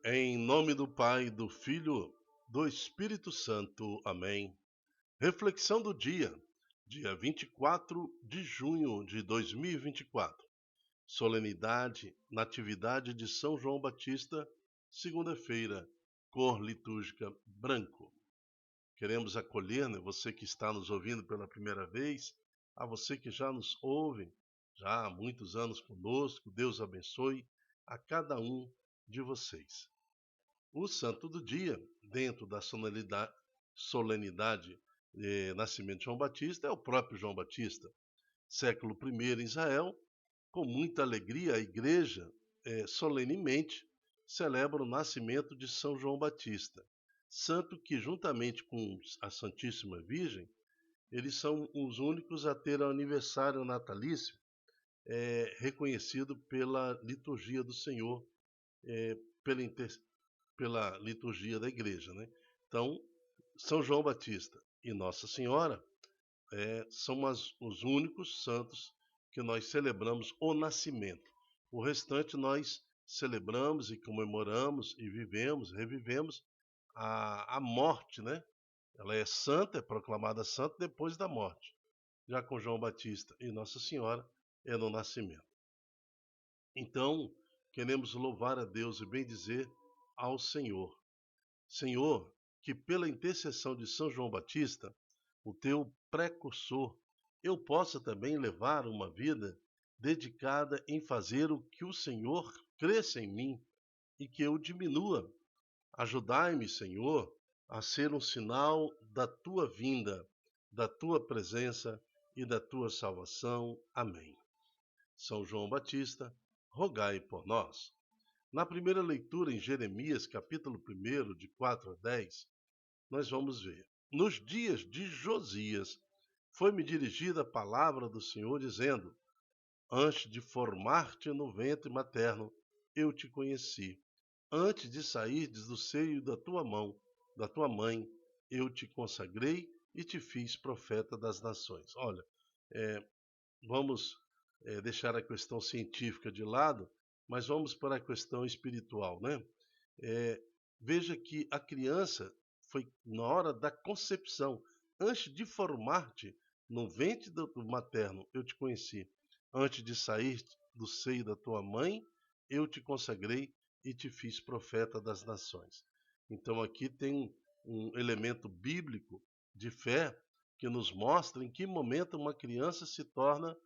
Em nome do Pai, do Filho, do Espírito Santo. Amém. Reflexão do dia 24 de junho de 2024. Solenidade, Natividade de São João Batista, segunda-feira, cor litúrgica branco. Queremos acolher, você que está nos ouvindo pela primeira vez, a você que já nos ouve, já há muitos anos conosco, Deus abençoe a cada um de vocês. O santo do dia, dentro da solenidade Nascimento de João Batista, é o próprio João Batista. Século I em Israel, com muita alegria, a igreja solenemente celebra o nascimento de São João Batista, santo que, juntamente com a Santíssima Virgem, eles são os únicos a ter o aniversário natalício reconhecido pela liturgia do Senhor, é, pela pela liturgia da igreja, né? Então, São João Batista e Nossa Senhora são os únicos santos que nós celebramos o nascimento. O restante nós celebramos e comemoramos e vivemos, revivemos a morte, né? Ela é santa, é proclamada santa depois da morte. Já com João Batista e Nossa Senhora é no nascimento. Então, queremos louvar a Deus e bendizer ao Senhor. Senhor, que pela intercessão de São João Batista, o teu precursor, eu possa também levar uma vida dedicada em fazer o que o Senhor cresça em mim e que eu diminua. Ajudai-me, Senhor, a ser um sinal da tua vinda, da tua presença e da tua salvação. Amém. São João Batista, rogai por nós. Na primeira leitura em Jeremias, capítulo 1, de 4 a 10, nós vamos ver. Nos dias de Josias, foi-me dirigida a palavra do Senhor, dizendo: Antes de formar-te no ventre materno, eu te conheci. Antes de sairdes do seio da tua mãe, eu te consagrei e te fiz profeta das nações. Olha, é, vamos deixar a questão científica de lado, mas vamos para a questão espiritual, né? É, veja que a criança foi na hora da concepção, antes de formar-te no ventre do materno, eu te conheci. Antes de sair do seio da tua mãe, eu te consagrei e te fiz profeta das nações. Então aqui tem um elemento bíblico de fé que nos mostra em que momento uma criança se torna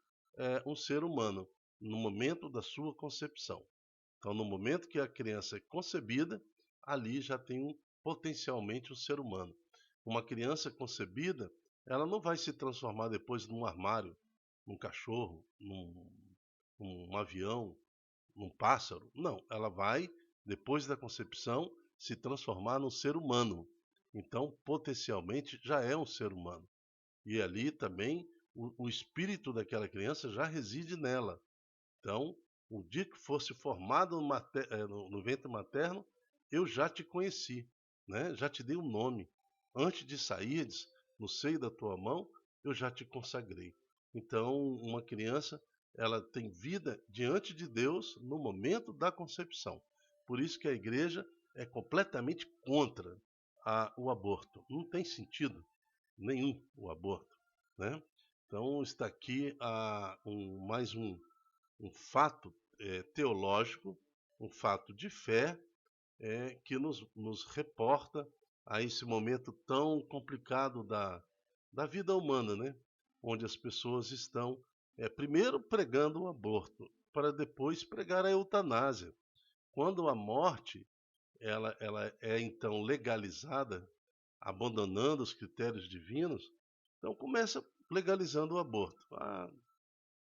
um ser humano, no momento da sua concepção. Então, no momento que a criança é concebida, ali já tem potencialmente um ser humano. Uma criança concebida, ela não vai se transformar depois num armário, num cachorro, num avião, num pássaro. Não, ela vai, depois da concepção, se transformar num ser humano. Então, potencialmente, já é um ser humano. E ali também o espírito daquela criança já reside nela. Então, o dia que fosse formado no ventre materno, eu já te conheci, né? Já te dei um nome. Antes de saíres no seio da tua mão, eu já te consagrei. Então, uma criança, ela tem vida diante de Deus no momento da concepção. Por isso que a igreja é completamente contra o aborto. Não tem sentido nenhum o aborto, né? Então está aqui mais um fato teológico, um fato de fé que nos reporta a esse momento tão complicado da vida humana, né? Onde as pessoas estão primeiro pregando o aborto, para depois pregar a eutanásia. Quando a morte ela é então legalizada, abandonando os critérios divinos, então começa legalizando o aborto.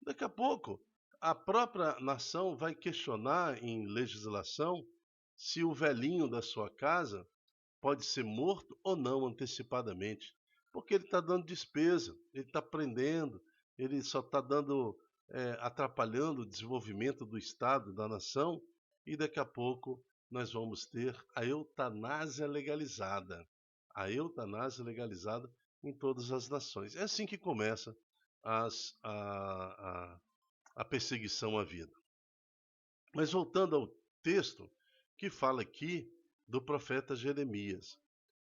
Daqui a pouco, a própria nação vai questionar em legislação se o velhinho da sua casa pode ser morto ou não antecipadamente, porque ele está dando despesa, ele está prendendo, ele só está dando, atrapalhando o desenvolvimento do Estado, da nação, e daqui a pouco nós vamos ter a eutanásia legalizada. A eutanásia legalizada em todas as nações. É assim que começa as, a perseguição à vida. Mas voltando ao texto, que fala aqui do profeta Jeremias.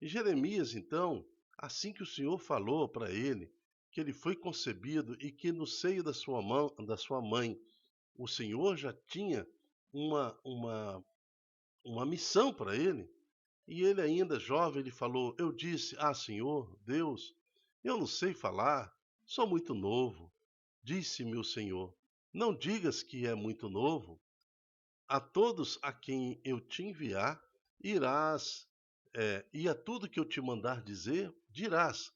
E Jeremias, então, assim que o Senhor falou para ele que ele foi concebido e que no seio da sua mãe o Senhor já tinha uma, uma, uma missão para ele, e ele ainda jovem, ele falou: Eu disse, Senhor, Deus, eu não sei falar, sou muito novo. Disse-me o Senhor: Não digas que é muito novo. A todos a quem eu te enviar, irás, e a tudo que eu te mandar dizer, dirás.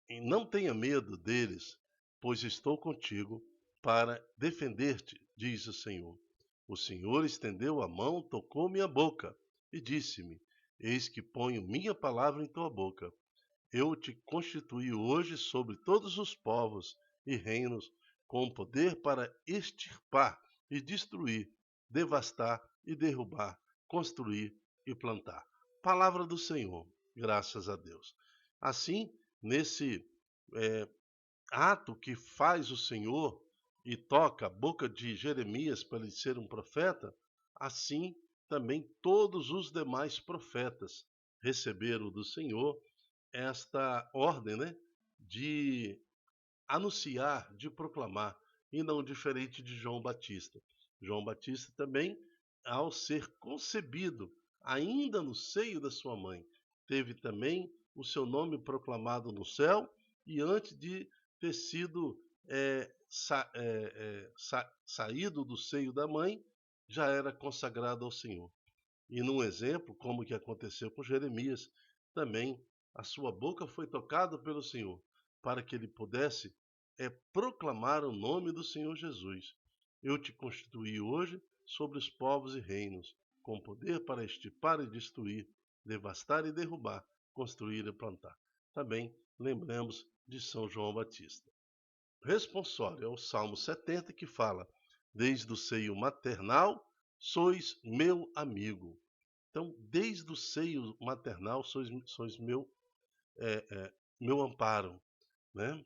E não tenha medo deles, pois estou contigo para defender-te, diz o Senhor. O Senhor estendeu a mão, tocou minha boca e disse-me: Eis que ponho minha palavra em tua boca. Eu te constituí hoje sobre todos os povos e reinos, com poder para extirpar e destruir, devastar e derrubar, construir e plantar. Palavra do Senhor, graças a Deus. Assim, nesse é, ato que faz o Senhor e toca a boca de Jeremias para ele ser um profeta, assim também todos os demais profetas receberam do Senhor esta ordem, né, de anunciar, de proclamar, e não diferente de João Batista. João Batista também, ao ser concebido, ainda no seio da sua mãe, teve também o seu nome proclamado no céu, e antes de ter sido saído do seio da mãe, já era consagrado ao Senhor. E num exemplo, como que aconteceu com Jeremias, também a sua boca foi tocada pelo Senhor, para que ele pudesse proclamar o nome do Senhor Jesus. Eu te constituí hoje sobre os povos e reinos, com poder para extirpar e destruir, devastar e derrubar, construir e plantar. Também lembramos de São João Batista. Responsório é o Salmo 70, que fala: Desde o seio maternal sois meu amigo. Então, desde o seio maternal sois meu amparo, né?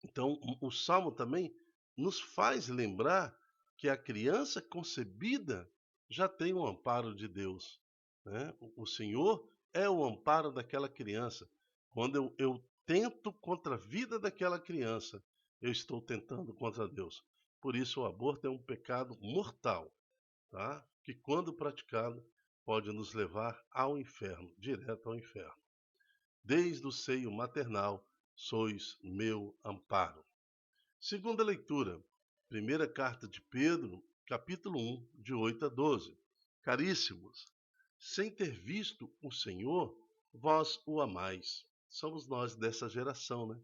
Então, o Salmo também nos faz lembrar que a criança concebida já tem o amparo de Deus, né? O Senhor é o amparo daquela criança. Quando eu tento contra a vida daquela criança, eu estou tentando contra Deus. Por isso, o aborto é um pecado mortal, tá? Que quando praticado pode nos levar ao inferno, direto ao inferno. Desde o seio maternal sois meu amparo. Segunda leitura, primeira carta de Pedro, capítulo 1, de 8 a 12. Caríssimos, sem ter visto o Senhor, vós o amais. Somos nós dessa geração, né?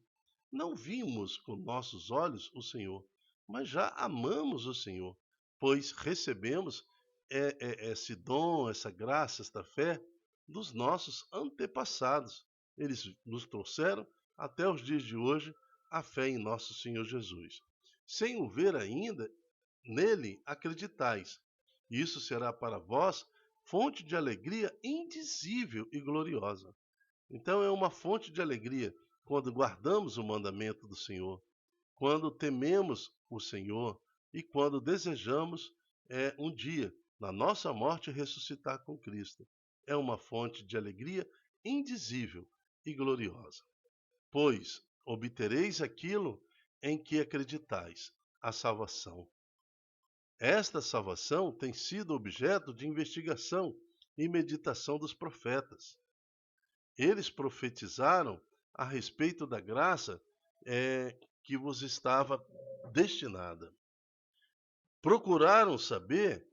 Não vimos com nossos olhos o Senhor, mas já amamos o Senhor, pois recebemos esse dom, essa graça, esta fé dos nossos antepassados. Eles nos trouxeram até os dias de hoje a fé em nosso Senhor Jesus. Sem o ver ainda, nele acreditais. Isso será para vós fonte de alegria indizível e gloriosa. Então é uma fonte de alegria quando guardamos o mandamento do Senhor, quando tememos o Senhor e quando desejamos um dia, na nossa morte, ressuscitar com Cristo. É uma fonte de alegria indizível e gloriosa. Pois obtereis aquilo em que acreditais, a salvação. Esta salvação tem sido objeto de investigação e meditação dos profetas. Eles profetizaram a respeito da graça que vos estava destinada. Procuraram saber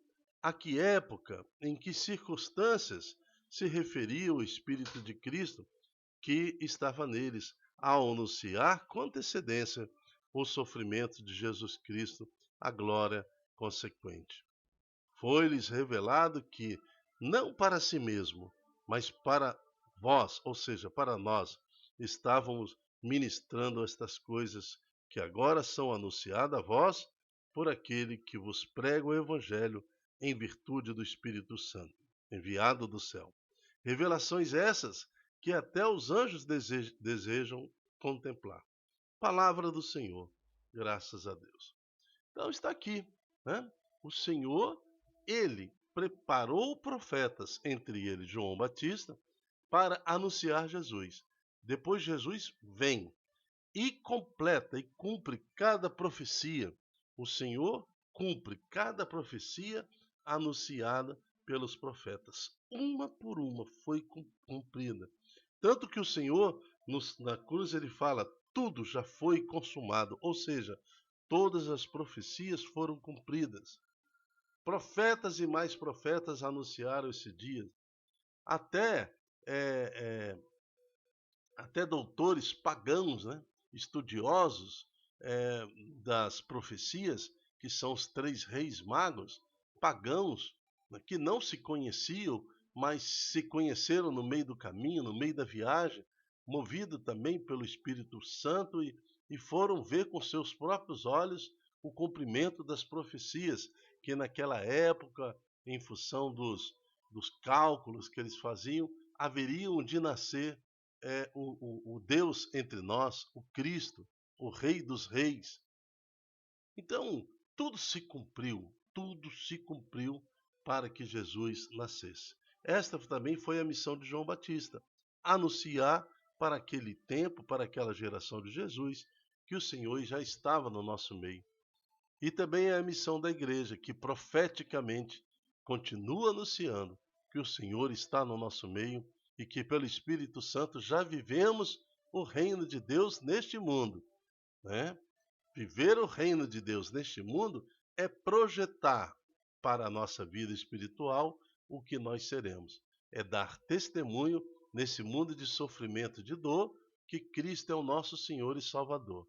a que época, em que circunstâncias se referia o Espírito de Cristo que estava neles, ao anunciar com antecedência o sofrimento de Jesus Cristo, a glória consequente. Foi-lhes revelado que, não para si mesmo, mas para vós, ou seja, para nós, estávamos ministrando estas coisas que agora são anunciadas a vós por aquele que vos prega o Evangelho em virtude do Espírito Santo, enviado do céu. Revelações essas que até os anjos desejam contemplar. Palavra do Senhor, graças a Deus. Então está aqui, né? O Senhor, Ele preparou profetas, entre eles João Batista, para anunciar Jesus. Depois Jesus vem e completa e cumpre cada profecia. O Senhor cumpre cada profecia anunciada pelos profetas. Uma por uma foi cumprida. Tanto que o Senhor, na cruz, ele fala: tudo já foi consumado, ou seja, todas as profecias foram cumpridas. Profetas e mais profetas anunciaram esse dia. Até é, até doutores pagãos, né, estudiosos das profecias, que são os 3 reis magos, pagãos, né, que não se conheciam, mas se conheceram no meio do caminho, no meio da viagem, movido também pelo Espírito Santo, e foram ver com seus próprios olhos o cumprimento das profecias, que naquela época, em função dos cálculos que eles faziam, haveriam de nascer o Deus entre nós, o Cristo, o Rei dos Reis. Então, tudo se cumpriu para que Jesus nascesse. Esta também foi a missão de João Batista: anunciar para aquele tempo, para aquela geração de Jesus, que o Senhor já estava no nosso meio. E também é a missão da igreja, que profeticamente continua anunciando que o Senhor está no nosso meio e que pelo Espírito Santo já vivemos o reino de Deus neste mundo, né? Viver o reino de Deus neste mundo é projetar para a nossa vida espiritual o que nós seremos. É dar testemunho nesse mundo de sofrimento e de dor que Cristo é o nosso Senhor e Salvador.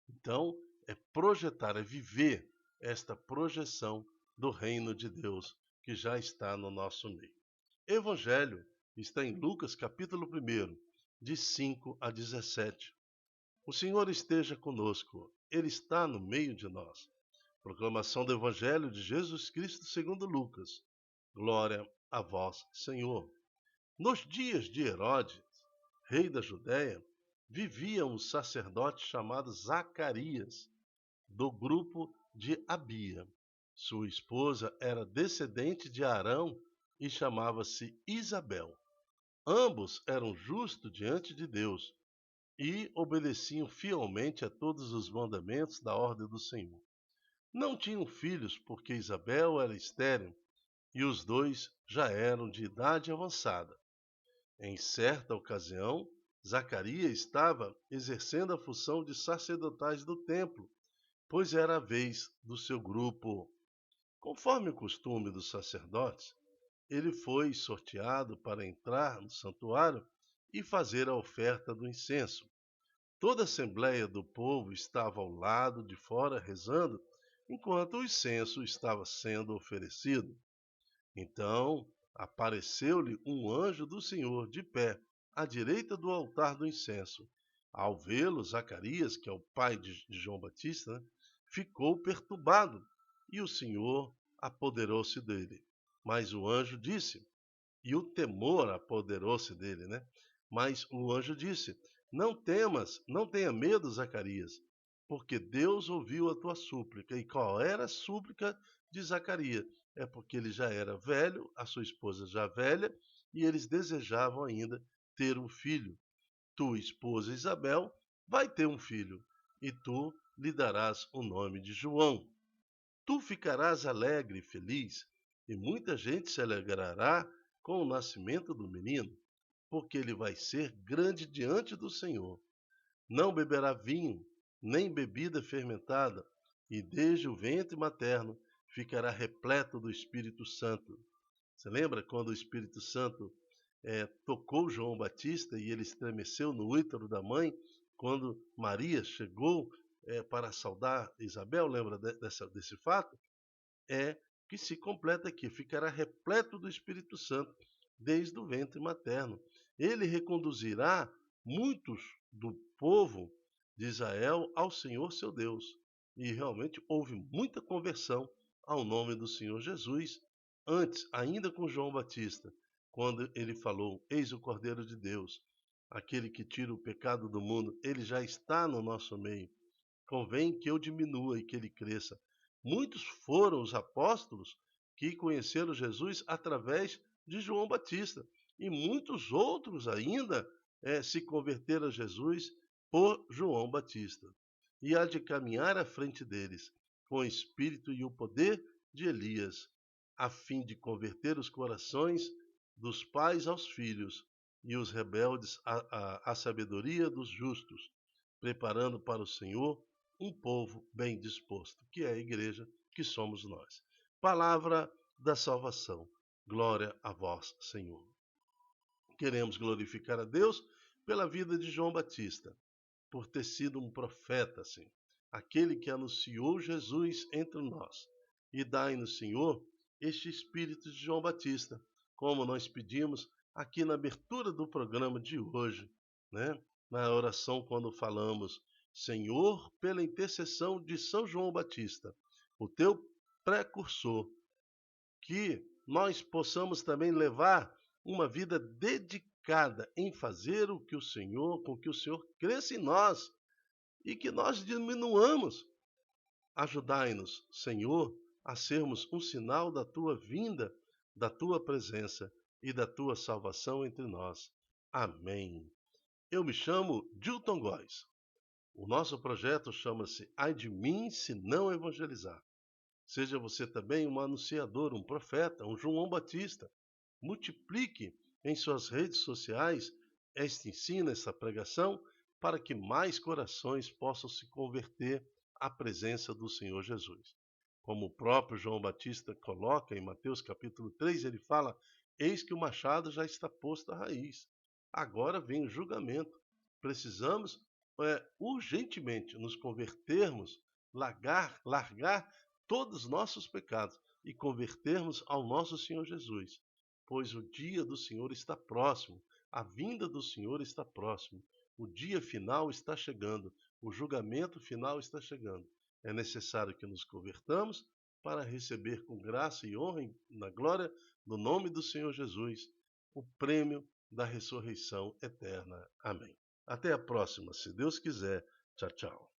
Então, é projetar, é viver esta projeção do reino de Deus que já está no nosso meio. Evangelho está em Lucas capítulo 1, de 5 a 17. O Senhor esteja conosco, Ele está no meio de nós. Proclamação do Evangelho de Jesus Cristo segundo Lucas. Glória a vós, Senhor. Nos dias de Herodes, rei da Judéia, vivia um sacerdote chamado Zacarias, do grupo de Abia. Sua esposa era descendente de Arão e chamava-se Isabel. Ambos eram justos diante de Deus e obedeciam fielmente a todos os mandamentos da ordem do Senhor. Não tinham filhos porque Isabel era estéril e os dois já eram de idade avançada. Em certa ocasião, Zacarias estava exercendo a função de sacerdotais do templo, pois era a vez do seu grupo. Conforme o costume dos sacerdotes, ele foi sorteado para entrar no santuário e fazer a oferta do incenso. Toda a assembleia do povo estava ao lado de fora rezando, enquanto o incenso estava sendo oferecido. Então apareceu-lhe um anjo do Senhor de pé, à direita do altar do incenso. Ao vê-lo, Zacarias, que é o pai de João Batista, né, ficou perturbado, e o Senhor apoderou-se dele. Mas o anjo disse, e o temor apoderou-se dele, né? Mas o anjo disse: não temas, não tenha medo, Zacarias, porque Deus ouviu a tua súplica. E qual era a súplica de Zacarias? É porque ele já era velho, a sua esposa já velha, e eles desejavam ainda ter um filho. Tua esposa Isabel vai ter um filho, e tu lhe darás o nome de João. Tu ficarás alegre e feliz, e muita gente se alegrará com o nascimento do menino, porque ele vai ser grande diante do Senhor. Não beberá vinho, nem bebida fermentada, e desde o ventre materno ficará repleto do Espírito Santo. Você lembra quando o Espírito Santo tocou João Batista e ele estremeceu no útero da mãe, quando Maria chegou para saudar Isabel? Lembra desse fato? É que se completa aqui, ficará repleto do Espírito Santo desde o ventre materno. Ele reconduzirá muitos do povo de Israel ao Senhor seu Deus. E realmente houve muita conversão ao nome do Senhor Jesus, antes, ainda com João Batista, quando ele falou: eis o Cordeiro de Deus, aquele que tira o pecado do mundo. Ele já está no nosso meio. Convém que eu diminua e que ele cresça. Muitos foram os apóstolos que conheceram Jesus através de João Batista. E muitos outros ainda se converteram a Jesus por João Batista. E há de caminhar à frente deles, com o espírito e o poder de Elias, a fim de converter os corações dos pais aos filhos e os rebeldes à sabedoria dos justos, preparando para o Senhor um povo bem disposto, que é a igreja, que somos nós. Palavra da salvação. Glória a vós, Senhor. Queremos glorificar a Deus pela vida de João Batista, por ter sido um profeta, assim, aquele que anunciou Jesus entre nós. E dai-nos, Senhor, este espírito de João Batista, como nós pedimos aqui na abertura do programa de hoje, né? Na oração quando falamos, Senhor, pela intercessão de São João Batista, o teu precursor, que nós possamos também levar uma vida dedicada em fazer o que o Senhor, com que o Senhor cresça em nós e que nós diminuamos. Ajudai-nos, Senhor, a sermos um sinal da tua vinda, da tua presença e da tua salvação entre nós. Amém. Eu me chamo Dilton Góes. O nosso projeto chama-se Ai de mim se não evangelizar. Seja você também um anunciador, um profeta, um João Batista. Multiplique em suas redes sociais este ensino, essa pregação, para que mais corações possam se converter à presença do Senhor Jesus. Como o próprio João Batista coloca em Mateus capítulo 3, ele fala, eis que o machado já está posto à raiz. Agora vem o julgamento. Precisamos urgentemente nos convertermos, largar todos os nossos pecados e convertermos ao nosso Senhor Jesus, pois o dia do Senhor está próximo, a vinda do Senhor está próximo, o dia final está chegando, o julgamento final está chegando. É necessário que nos convertamos para receber com graça e honra na glória do nome do Senhor Jesus o prêmio da ressurreição eterna. Amém. Até a próxima, se Deus quiser. Tchau, tchau.